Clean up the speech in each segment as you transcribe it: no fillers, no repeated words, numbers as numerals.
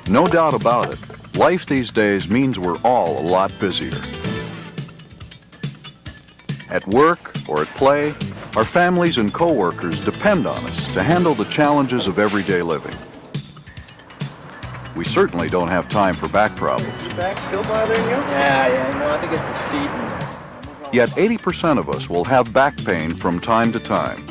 No doubt about it, life these days means we're all a lot busier. At work or at play, our families and co-workers depend on us to handle the challenges of everyday living. We certainly don't have time for back problems. Your back still bothering you? Yeah, no, I think it's the seat. Yet 80% of us will have back pain from time to time.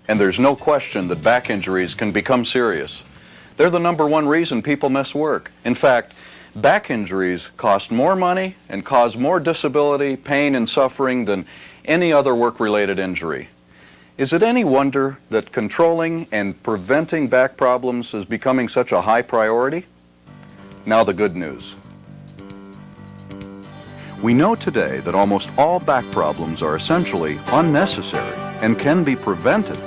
And there's no question that back injuries can become serious. They're the #1 reason people miss work. In fact, back injuries cost more money and cause more disability, pain, and suffering than any other work-related injury. Is it any wonder that controlling and preventing back problems is becoming such a high priority? Now the good news. We know today that almost all back problems are essentially unnecessary and can be prevented,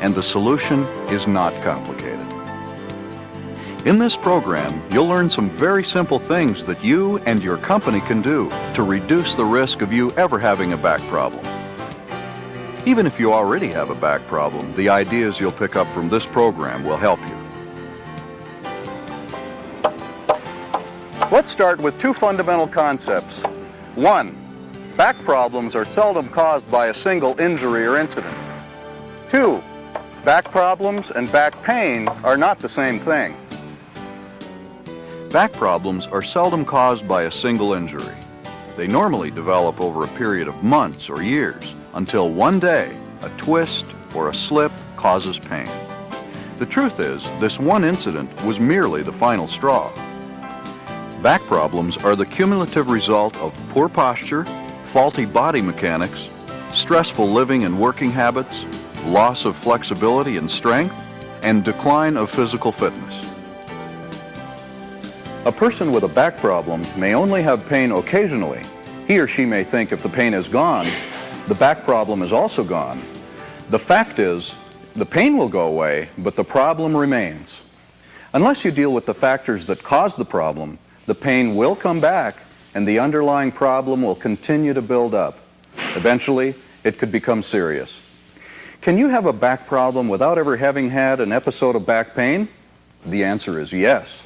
and the solution is not complicated. In this program, you'll learn some very simple things that you and your company can do to reduce the risk of you ever having a back problem. Even if you already have a back problem, the ideas you'll pick up from this program will help you. Let's start with two fundamental concepts. One, back problems are seldom caused by a single injury or incident. Two, back problems and back pain are not the same thing. Back problems are seldom caused by a single injury. They normally develop over a period of months or years until one day a twist or a slip causes pain. The truth is, this one incident was merely the final straw. Back problems are the cumulative result of poor posture, faulty body mechanics, stressful living and working habits, loss of flexibility and strength, and decline of physical fitness. A person with a back problem may only have pain occasionally. He or she may think if the pain is gone, the back problem is also gone. The fact is, the pain will go away, but the problem remains. Unless you deal with the factors that cause the problem, the pain will come back and the underlying problem will continue to build up. Eventually, it could become serious. Can you have a back problem without ever having had an episode of back pain? The answer is yes.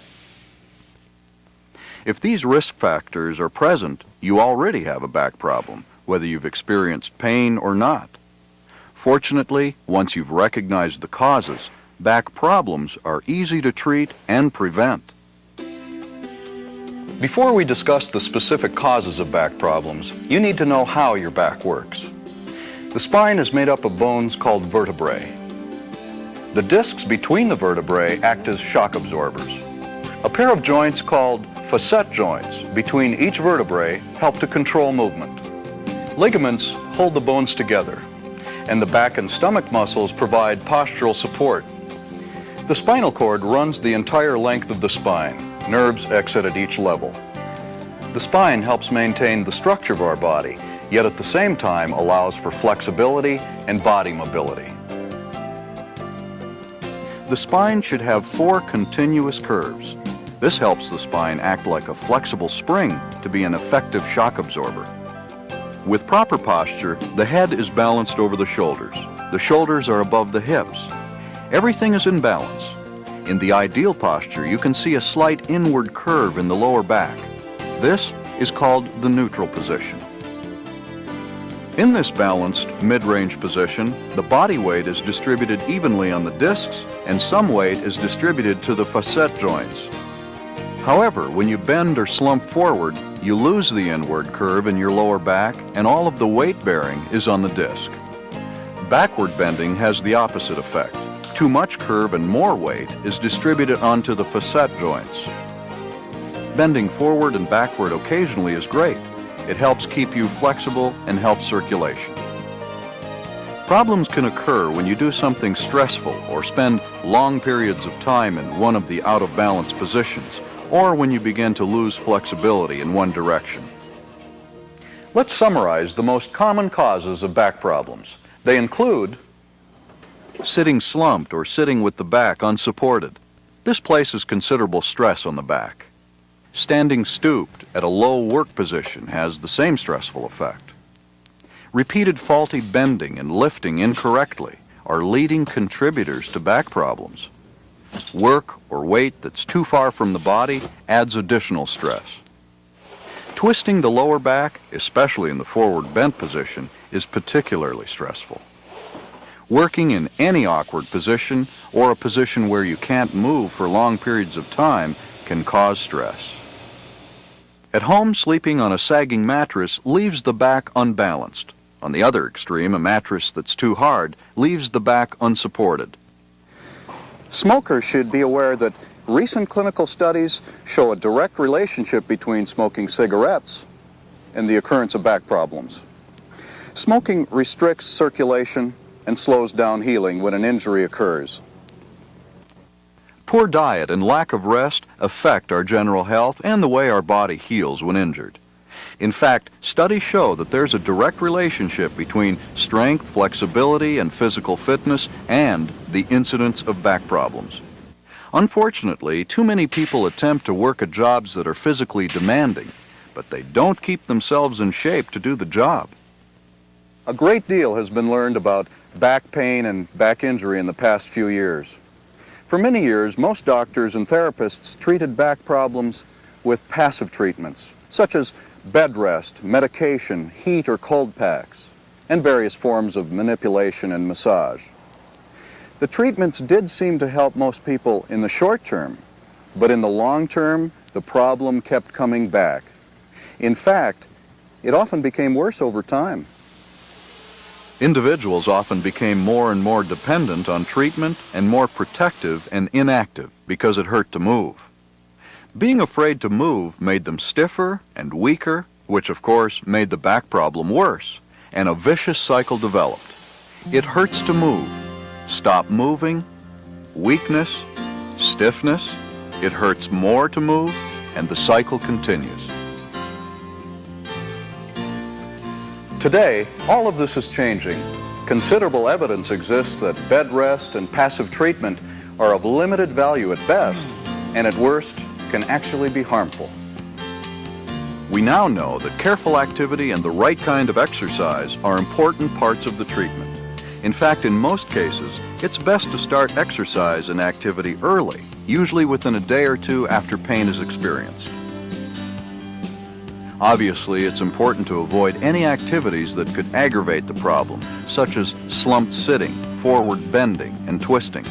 If these risk factors are present, you already have a back problem, whether you've experienced pain or not. Fortunately, once you've recognized the causes, back problems are easy to treat and prevent. Before we discuss the specific causes of back problems, you need to know how your back works. The spine is made up of bones called vertebrae. The discs between the vertebrae act as shock absorbers. A pair of joints called facet joints between each vertebrae help to control movement. Ligaments hold the bones together, and the back and stomach muscles provide postural support. The spinal cord runs the entire length of the spine. Nerves exit at each level. The spine helps maintain the structure of our body, yet at the same time allows for flexibility and body mobility. The spine should have 4 continuous curves. This helps the spine act like a flexible spring to be an effective shock absorber. With proper posture, the head is balanced over the shoulders. The shoulders are above the hips. Everything is in balance. In the ideal posture, you can see a slight inward curve in the lower back. This is called the neutral position. In this balanced mid-range position, the body weight is distributed evenly on the discs and some weight is distributed to the facet joints. However, when you bend or slump forward, you lose the inward curve in your lower back and all of the weight bearing is on the disc. Backward bending has the opposite effect. Too much curve and more weight is distributed onto the facet joints. Bending forward and backward occasionally is great. It helps keep you flexible and helps circulation. Problems can occur when you do something stressful or spend long periods of time in one of the out-of-balance positions, or when you begin to lose flexibility in one direction. Let's summarize the most common causes of back problems. They include sitting slumped or sitting with the back unsupported. This places considerable stress on the back. Standing stooped at a low work position has the same stressful effect. Repeated faulty bending and lifting incorrectly are leading contributors to back problems. Work or weight that's too far from the body adds additional stress. Twisting the lower back, especially in the forward bent position, is particularly stressful. Working in any awkward position or a position where you can't move for long periods of time can cause stress. At home, sleeping on a sagging mattress leaves the back unbalanced. On the other extreme, a mattress that's too hard leaves the back unsupported. Smokers should be aware that recent clinical studies show a direct relationship between smoking cigarettes and the occurrence of back problems. Smoking restricts circulation and slows down healing when an injury occurs. Poor diet and lack of rest affect our general health and the way our body heals when injured. In fact, studies show that there's a direct relationship between strength, flexibility, and physical fitness and the incidence of back problems. Unfortunately, too many people attempt to work at jobs that are physically demanding, but they don't keep themselves in shape to do the job. A great deal has been learned about back pain and back injury in the past few years. For many years, most doctors and therapists treated back problems with passive treatments, such as bed rest, medication, heat or cold packs, and various forms of manipulation and massage. The treatments did seem to help most people in the short term, but in the long term, the problem kept coming back. In fact, it often became worse over time. Individuals often became more and more dependent on treatment and more protective and inactive because it hurt to move. Being afraid to move made them stiffer and weaker, which of course made the back problem worse, and a vicious cycle developed. It hurts to move. Stop moving, weakness, stiffness, it hurts more to move, and the cycle continues. Today, all of this is changing. Considerable evidence exists that bed rest and passive treatment are of limited value at best, and at worst, can actually be harmful. We now know that careful activity and the right kind of exercise are important parts of the treatment. In fact, in most cases, it's best to start exercise and activity early, usually within a day or two after pain is experienced. Obviously, it's important to avoid any activities that could aggravate the problem, such as slumped sitting, forward bending, and twisting.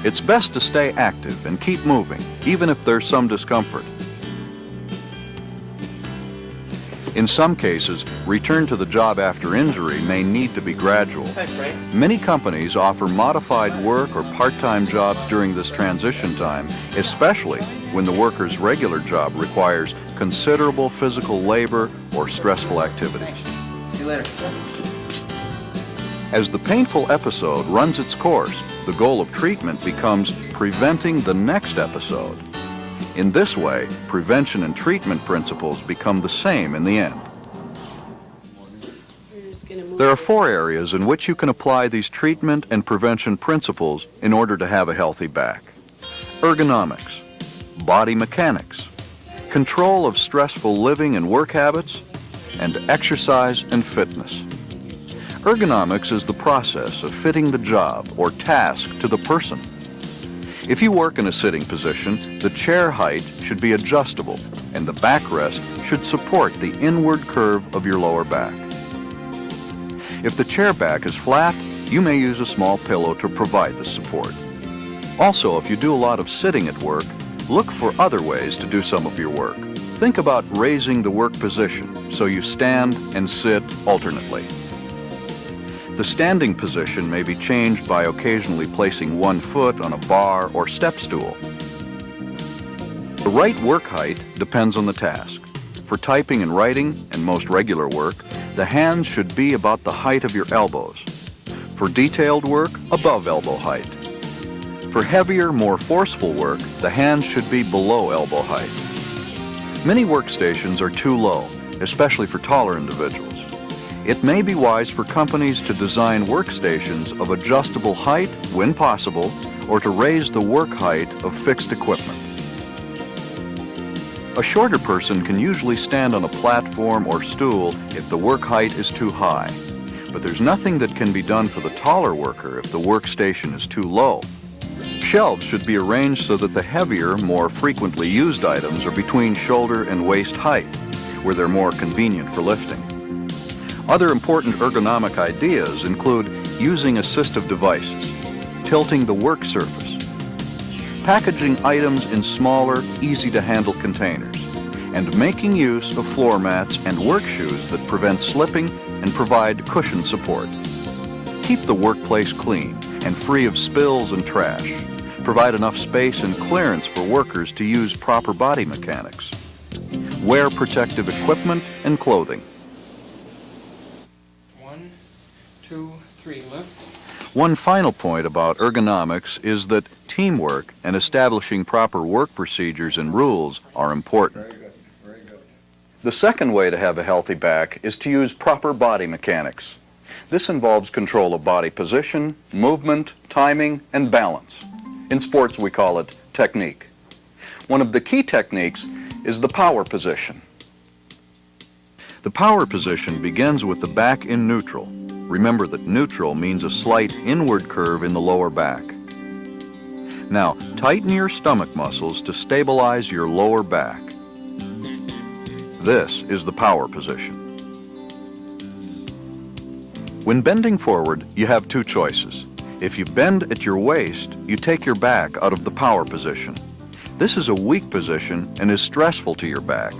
It's best to stay active and keep moving, even if there's some discomfort. In some cases, return to the job after injury may need to be gradual. Many companies offer modified work or part-time jobs during this transition time, especially when the worker's regular job requires considerable physical labor or stressful activities. See you later. As the painful episode runs its course, the goal of treatment becomes preventing the next episode. In this way, prevention and treatment principles become the same in the end. There are 4 areas in which you can apply these treatment and prevention principles in order to have a healthy back. Ergonomics, body mechanics, control of stressful living and work habits, and exercise and fitness. Ergonomics is the process of fitting the job or task to the person. If you work in a sitting position, the chair height should be adjustable and the backrest should support the inward curve of your lower back. If the chair back is flat, you may use a small pillow to provide the support. Also, if you do a lot of sitting at work, look for other ways to do some of your work. Think about raising the work position so you stand and sit alternately. The standing position may be changed by occasionally placing one foot on a bar or step stool. The right work height depends on the task. For typing and writing and most regular work, the hands should be about the height of your elbows. For detailed work, above elbow height. For heavier, more forceful work, the hands should be below elbow height. Many workstations are too low, especially for taller individuals. It may be wise for companies to design workstations of adjustable height when possible, or to raise the work height of fixed equipment. A shorter person can usually stand on a platform or stool if the work height is too high, but there's nothing that can be done for the taller worker if the workstation is too low. Shelves should be arranged so that the heavier, more frequently used items are between shoulder and waist height, where they're more convenient for lifting. Other important ergonomic ideas include using assistive devices, tilting the work surface, packaging items in smaller, easy-to-handle containers, and making use of floor mats and work shoes that prevent slipping and provide cushion support. Keep the workplace clean and free of spills and trash. Provide enough space and clearance for workers to use proper body mechanics. Wear protective equipment and clothing. 1, 2, 3, lift. One final point about ergonomics is that teamwork and establishing proper work procedures and rules are important. Very good, very good. The second way to have a healthy back is to use proper body mechanics. This involves control of body position, movement, timing, and balance. In sports, we call it technique. One of the key techniques is the power position. The power position begins with the back in neutral. Remember that neutral means a slight inward curve in the lower back. Now, tighten your stomach muscles to stabilize your lower back. This is the power position. When bending forward, you have two choices. If you bend at your waist, you take your back out of the power position. This is a weak position and is stressful to your back.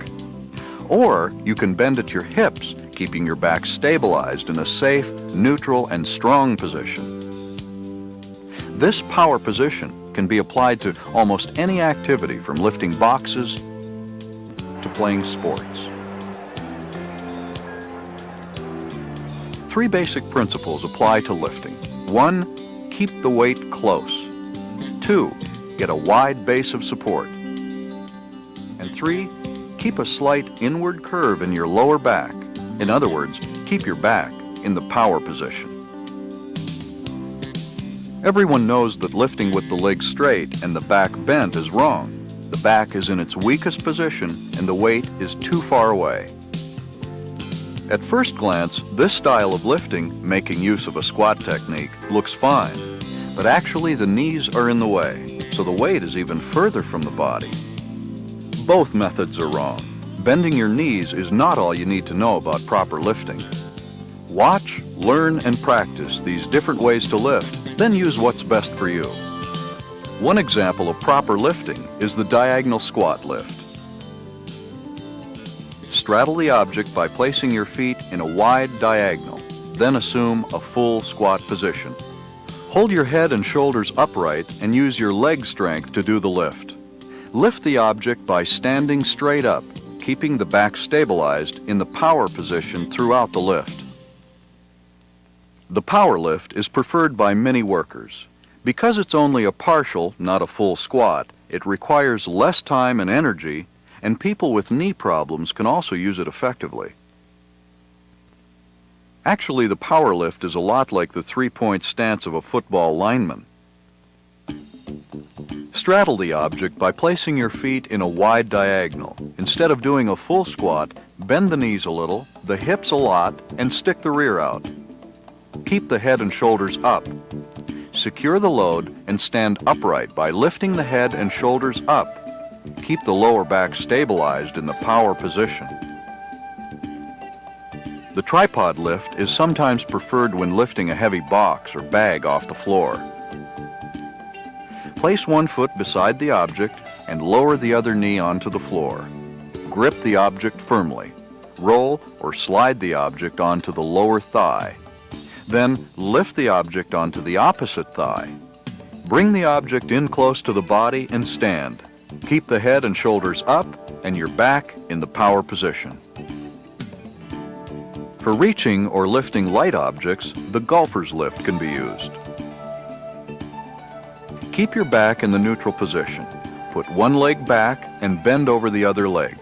Or you can bend at your hips, keeping your back stabilized in a safe, neutral, and strong position. This power position can be applied to almost any activity from lifting boxes to playing sports. Three basic principles apply to lifting. 1, keep the weight close. 2, get a wide base of support. And 3, keep a slight inward curve in your lower back. In other words, keep your back in the power position. Everyone knows that lifting with the legs straight and the back bent is wrong. The back is in its weakest position and the weight is too far away. At first glance, this style of lifting, making use of a squat technique, looks fine, but actually the knees are in the way, so the weight is even further from the body. Both methods are wrong. Bending your knees is not all you need to know about proper lifting. Watch, learn, and practice these different ways to lift, then use what's best for you. One example of proper lifting is the diagonal squat lift. Straddle the object by placing your feet in a wide diagonal, then assume a full squat position. Hold your head and shoulders upright and use your leg strength to do the lift. Lift the object by standing straight up, keeping the back stabilized in the power position throughout the lift. The power lift is preferred by many workers. Because it's only a partial, not a full squat, it requires less time and energy, and people with knee problems can also use it effectively. Actually, the power lift is a lot like the three-point stance of a football lineman. Straddle the object by placing your feet in a wide diagonal. Instead of doing a full squat, bend the knees a little, the hips a lot, and stick the rear out. Keep the head and shoulders up. Secure the load and stand upright by lifting the head and shoulders up. Keep the lower back stabilized in the power position. The tripod lift is sometimes preferred when lifting a heavy box or bag off the floor. Place one foot beside the object and lower the other knee onto the floor. Grip the object firmly. Roll or slide the object onto the lower thigh. Then lift the object onto the opposite thigh. Bring the object in close to the body and stand. Keep the head and shoulders up and your back in the power position. For reaching or lifting light objects, the golfer's lift can be used. Keep your back in the neutral position. Put one leg back and bend over the other leg.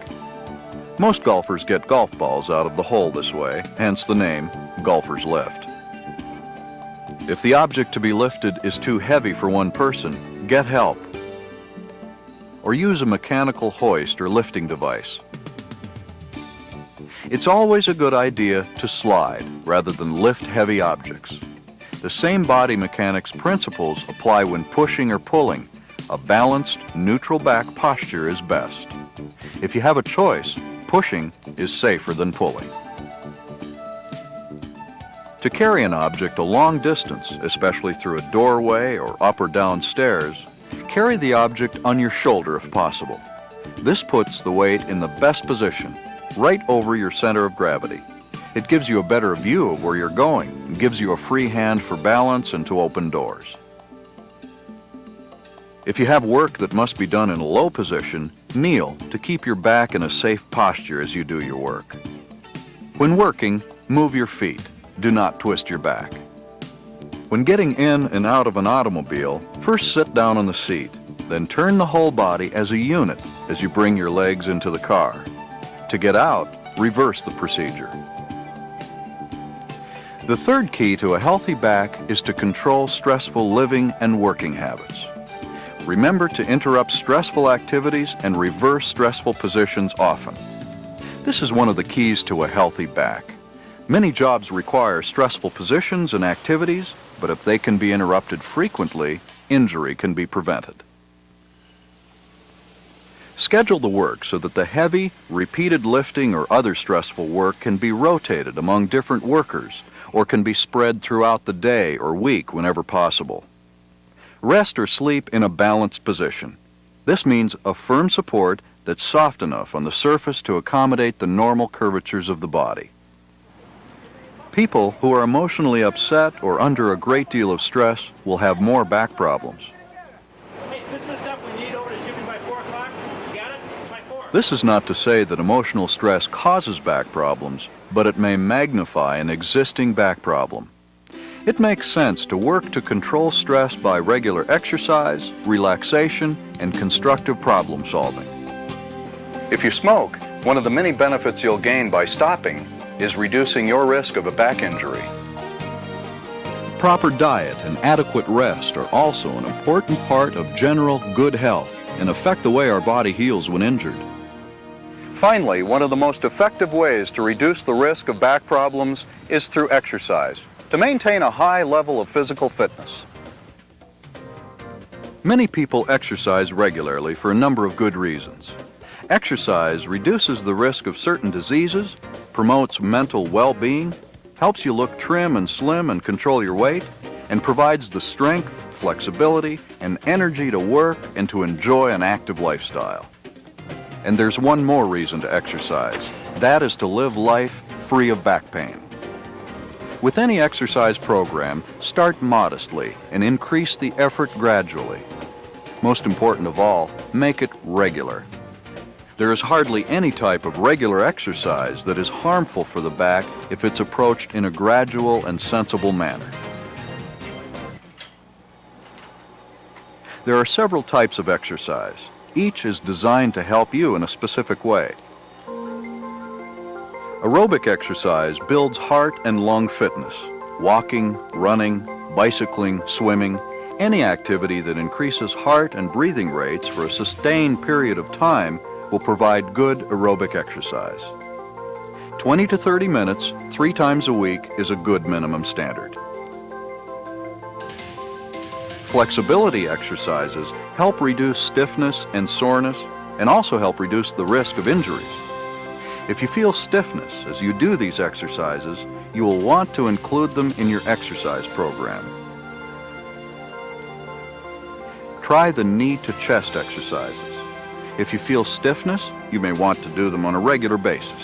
Most golfers get golf balls out of the hole this way, hence the name, golfer's lift. If the object to be lifted is too heavy for one person, get help. Or use a mechanical hoist or lifting device. It's always a good idea to slide rather than lift heavy objects. The same body mechanics principles apply when pushing or pulling. A balanced, neutral back posture is best. If you have a choice, pushing is safer than pulling. To carry an object a long distance, especially through a doorway or up or down stairs, carry the object on your shoulder if possible. This puts the weight in the best position, right over your center of gravity. It gives you a better view of where you're going and gives you a free hand for balance and to open doors. If you have work that must be done in a low position, kneel to keep your back in a safe posture as you do your work. When working, move your feet. Do not twist your back. When getting in and out of an automobile, first sit down on the seat, then turn the whole body as a unit as you bring your legs into the car. To get out, reverse the procedure. The third key to a healthy back is to control stressful living and working habits. Remember to interrupt stressful activities and reverse stressful positions often. This is one of the keys to a healthy back. Many jobs require stressful positions and activities, but if they can be interrupted frequently, injury can be prevented. Schedule the work so that the heavy, repeated lifting or other stressful work can be rotated among different workers or can be spread throughout the day or week whenever possible. Rest or sleep in a balanced position. This means a firm support that's soft enough on the surface to accommodate the normal curvatures of the body. People who are emotionally upset or under a great deal of stress will have more back problems. Hey, this is the stuff we need over to shipping by 4 o'clock. You got it? By 4. This is not to say that emotional stress causes back problems, but it may magnify an existing back problem. It makes sense to work to control stress by regular exercise, relaxation, and constructive problem solving. If you smoke, one of the many benefits you'll gain by stopping is reducing your risk of a back injury. Proper diet and adequate rest are also an important part of general good health and affect the way our body heals when injured. Finally, one of the most effective ways to reduce the risk of back problems is through exercise, to maintain a high level of physical fitness. Many people exercise regularly for a number of good reasons. Exercise reduces the risk of certain diseases, promotes mental well-being, helps you look trim and slim and control your weight, and provides the strength, flexibility, and energy to work and to enjoy an active lifestyle. And there's one more reason to exercise. That is to live life free of back pain. With any exercise program, start modestly and increase the effort gradually. Most important of all, make it regular. There is hardly any type of regular exercise that is harmful for the back if it's approached in a gradual and sensible manner. There are several types of exercise. Each is designed to help you in a specific way. Aerobic exercise builds heart and lung fitness. Walking, running, bicycling, swimming, any activity that increases heart and breathing rates for a sustained period of time will provide good aerobic exercise. 20 to 30 minutes, 3 times a week is a good minimum standard. Flexibility exercises help reduce stiffness and soreness and also help reduce the risk of injuries. If you feel stiffness as you do these exercises, you will want to include them in your exercise program. Try the knee to chest exercises. If you feel stiffness, you may want to do them on a regular basis.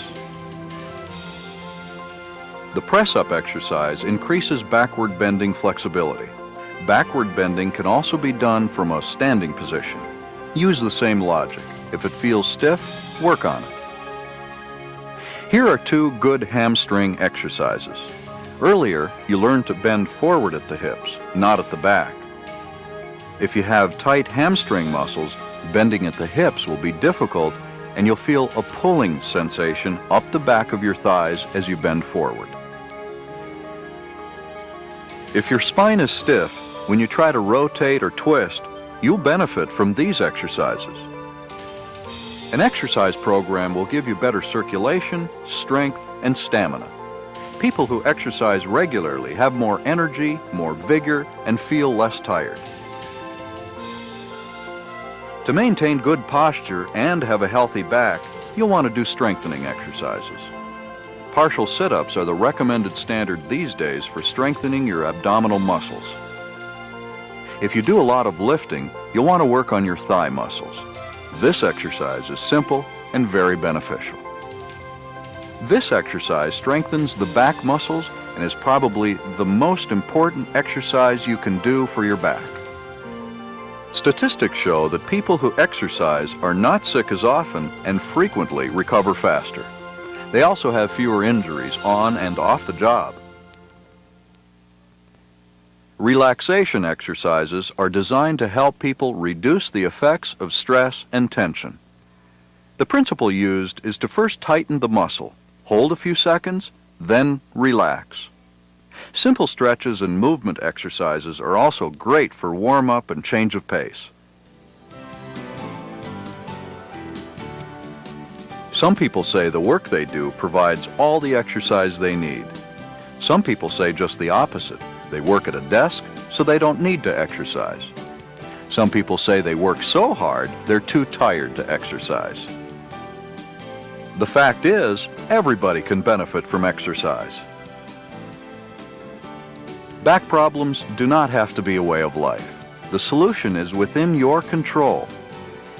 The press-up exercise increases backward bending flexibility. Backward bending can also be done from a standing position. Use the same logic. If it feels stiff, work on it. Here are 2 good hamstring exercises. Earlier, you learned to bend forward at the hips, not at the back. If you have tight hamstring muscles, bending at the hips will be difficult and you'll feel a pulling sensation up the back of your thighs as you bend forward. If your spine is stiff, when you try to rotate or twist, you'll benefit from these exercises. An exercise program will give you better circulation, strength, and stamina. People who exercise regularly have more energy, more vigor, and feel less tired. To maintain good posture and have a healthy back, you'll want to do strengthening exercises. Partial sit-ups are the recommended standard these days for strengthening your abdominal muscles. If you do a lot of lifting, you'll want to work on your thigh muscles. This exercise is simple and very beneficial. This exercise strengthens the back muscles and is probably the most important exercise you can do for your back. Statistics show that people who exercise are not sick as often and frequently recover faster. They also have fewer injuries on and off the job. Relaxation exercises are designed to help people reduce the effects of stress and tension. The principle used is to first tighten the muscle, hold a few seconds, then relax. Simple stretches and movement exercises are also great for warm-up and change of pace. Some people say the work they do provides all the exercise they need. Some people say just the opposite. They work at a desk, so they don't need to exercise. Some people say they work so hard, they're too tired to exercise. The fact is, everybody can benefit from exercise. Back problems do not have to be a way of life. The solution is within your control.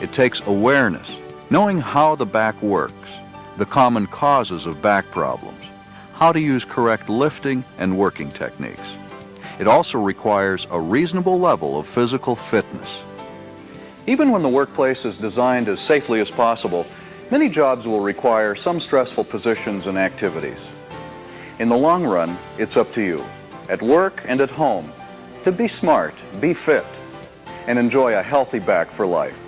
It takes awareness, knowing how the back works, the common causes of back problems, how to use correct lifting and working techniques. It also requires a reasonable level of physical fitness. Even when the workplace is designed as safely as possible, many jobs will require some stressful positions and activities. In the long run, it's up to you, at work and at home, to be smart, be fit, and enjoy a healthy back for life.